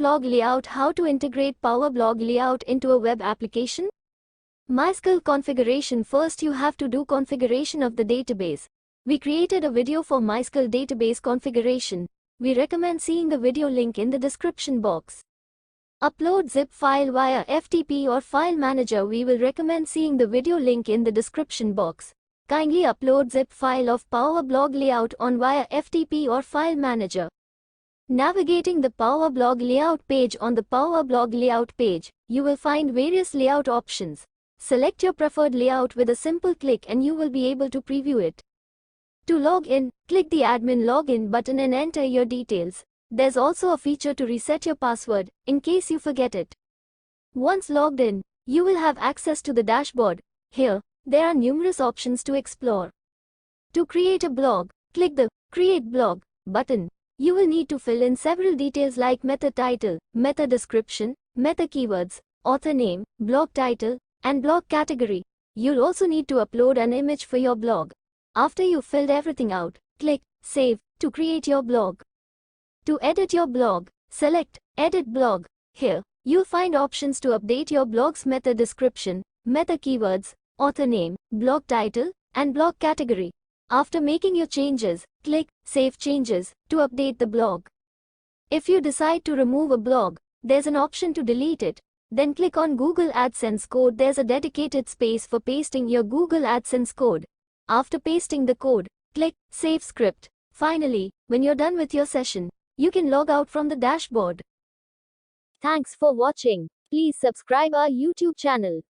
blog layout. How to integrate Power Blog layout into a web application? MySQL configuration. First you have to do configuration of the database. We created a video for MySQL database configuration. We recommend seeing the video link in the description box. Upload zip file via FTP or file manager. We will recommend seeing the video link in the description box. Kindly upload zip file of Power Blog layout on via FTP or file manager. Navigating the Power Blog layout page. On the Power Blog layout page, you will find various layout options. Select your preferred layout with a simple click and you will be able to preview it. To log in, click the admin login button and enter your details. There's also a feature to reset your password, in case you forget it. Once logged in, you will have access to the dashboard. Here, there are numerous options to explore. To create a blog, click the Create Blog button. You will need to fill in several details like meta title, meta description, meta keywords, author name, blog title, and blog category. You'll also need to upload an image for your blog. After you've filled everything out, click Save to create your blog. To edit your blog, select Edit Blog. Here, you'll find options to update your blog's meta description, meta keywords, author name, blog title, and blog category. After making your changes, click Save Changes to update the blog. If you decide to remove a blog, there's an option to delete it. Then click on Google AdSense code. There's a dedicated space for pasting your Google AdSense code. After pasting the code, click Save Script. Finally, when you're done with your session, you can log out from the dashboard. Thanks for watching. Please subscribe our YouTube channel.